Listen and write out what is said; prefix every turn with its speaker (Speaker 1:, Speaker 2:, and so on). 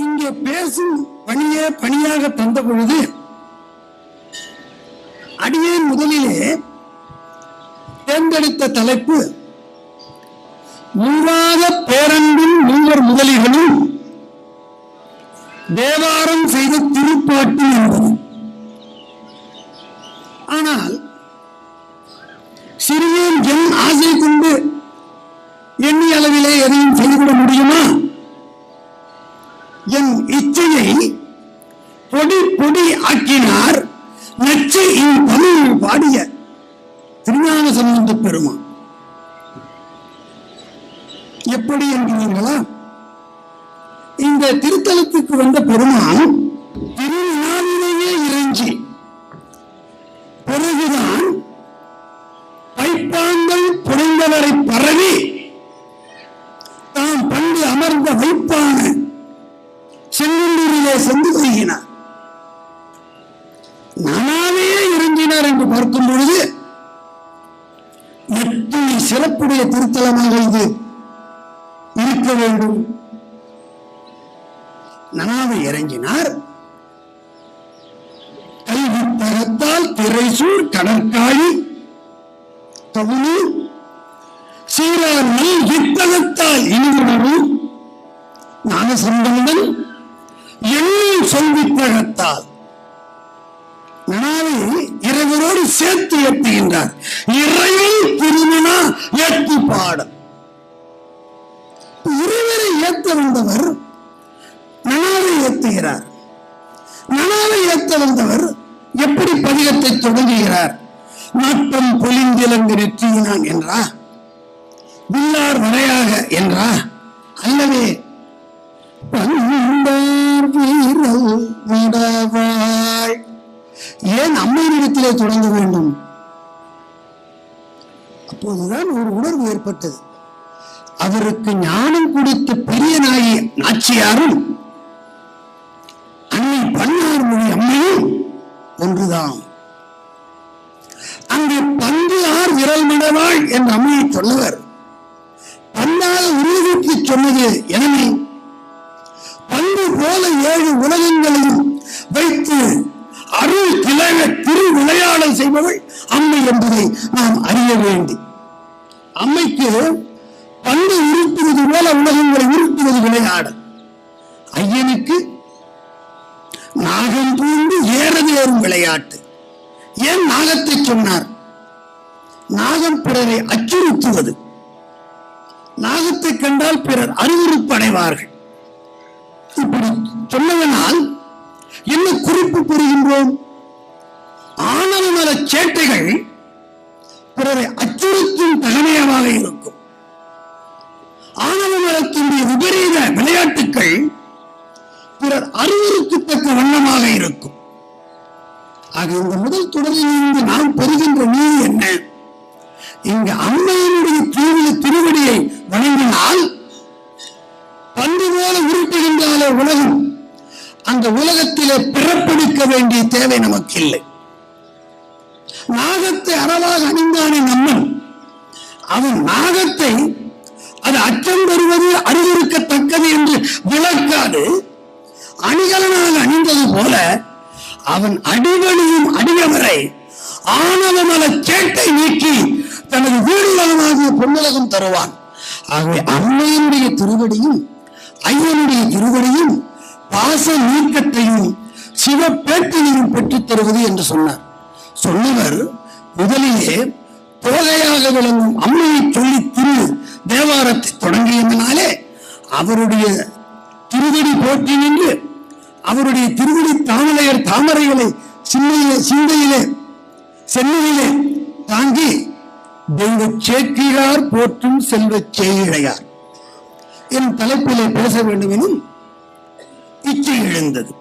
Speaker 1: இங்கே பேசும் பணியே பணியாக தந்த பொழுது அடியேன் முதலிலே தேர்ந்தெடுத்த தலைப்பு மூவாத பேரன்பின் மூவர் முதலிகளும் தேவாரம் செய்த திருப்பாட்டு என்பது. ஆனால் சிறியேன் என் ஆசை கொண்டு எண்ணி அளவிலே எதையும் செய்துவிட முடியுமா? என் இச்சையை பொடி பொடி ஆக்கினார் நச்சை தமிழ் பாடிய திருஞான சம்பந்த பெருமான். எப்படி என்கிறீர்களா? இந்த திருத்தலத்துக்கு வந்த பெருமான் திருநாளிலேயே இறைஞ்சி பிறகுதான் பைப்பாங்கள் புனைந்தவரை பரவி தாம் பண்டு அமர்ந்த வைப்பான செங்கல்லூரிலே சென்று வருகிறார். நானாவே இறங்கினார் என்று பார்க்கும் பொழுது எத்தனை சிறப்புடைய திருத்தலமாக இது இருக்க வேண்டும். நானாவே இறங்கினார். கல்வித்தகத்தால் திரைசூர் கடற்காழி தகுதி சீரார் நல் இத்தகத்தால் இனிவுணரும் ஞானசம்பந்தன் எண்ணில் சொல்வித்தகத்தால் நாளை இறைவரோடு சேர்த்து ஏற்றுகின்றார். இறைவன் திருமணா ஏற்று பாடம். இறைவரை ஏற்ற வந்தவர் நனாவை ஏற்றுகிறார். நனாவை ஏற்ற வந்தவர் எப்படி பதிகத்தை தொடங்குகிறார்? நாட்டம் பொலிந்திலங்கு நெற்றியினான் என்றா? வில்லார் வரையாக என்றா? அல்லவே ஏன் அம்மையிடத்திலே தொடங்க வேண்டும்? அப்போதுதான் ஒரு உணர்வு ஏற்பட்டது. அவருக்கு ஞானம் கொடுத்த பெரிய நாயி நாச்சியாரும் அன்னை பன்னார் மொழி அம்மையும் ஒன்றுதான். அங்கே பந்து ஆர் விரல் மடவாள் என்ற அம்மையை சொன்னவர் பந்தாக உருவதற்கு சொன்னது. எனவே பந்து போல 7 உலகங்களையும் வைத்து அருள் திலக திரு விளையாடல் செய்பவள் அம்மை என்பதை நாம் அறிய வேண்டும். அம்மைக்கு பந்து உருட்டுவது போல உலகங்களை உருட்டுவது விளையாடல். ஐயனுக்கு நாகம் பூண்டு ஏறது ஏறும் விளையாட்டு. ஏன் நாகத்தை சொன்னார்? நாகம் பிறரை அச்சுறுத்துவது. நாகத்தை கண்டால் பிறர் அருவருப்படைவார்கள். இப்படி சொன்னதனால் என்ன குறிப்பு பெறுகின்றோம்? ஆணவமல சேட்டைகள் பிறரை அச்சுறுத்தும் தகமையமாக இருக்கும். ஆணவமலத்தினுடைய விபரீத விளையாட்டுக்கள் பிறர் அருவருக்கத்தக்க வண்ணமாக இருக்கும். ஆக இந்த முதல் தொடரிலிருந்து நாம் பெறுகின்ற நீதி என்ன? இங்கு அம்மையினுடைய திருவடியை வணங்கினால் பந்து போல உருட்டுகின்றாலே உலகம், அந்த உலகத்திலே பிறப்பெடுக்க வேண்டிய தேவை நமக்கு இல்லை. நாகத்தை அறவாக அணிந்தானே நம்மன், அவன் நாகத்தை அது அச்சம் பெறுவது அறிவிருக்கத்தக்கது என்று விளக்காது அணிகலனாக அணிந்தது போல அவன் அடிவழியும் அடியவரை ஆணவமல சேட்டை நீக்கி தனது வீடுலகமாகிய பொன்னுலகம் தருவான். ஆகவே அம்மையினுடைய திருவடியும் ஐயனுடைய திருவடியும் பாச நீக்கத்தையும் சிவப்பேட்டினையும் பெற்றுத் தருவது என்று சொன்னார். சொன்னவர் முதலிலே தோகையாக விளங்கும் அம்மையை சொல்லி திரு தேவாரத்தை தொடங்கியதனாலே அவருடைய திருவடி போற்றி நின்று அவருடைய திருவடி தாமரைகளை சிந்தையிலே சென்னையிலே தாங்கி தெய்வ சேக்கிழார் போற்றும் செல்வ சேயிழையார் என் தலைப்பிலே பேச வேண்டும் எனும் இச்சை எழுந்தது.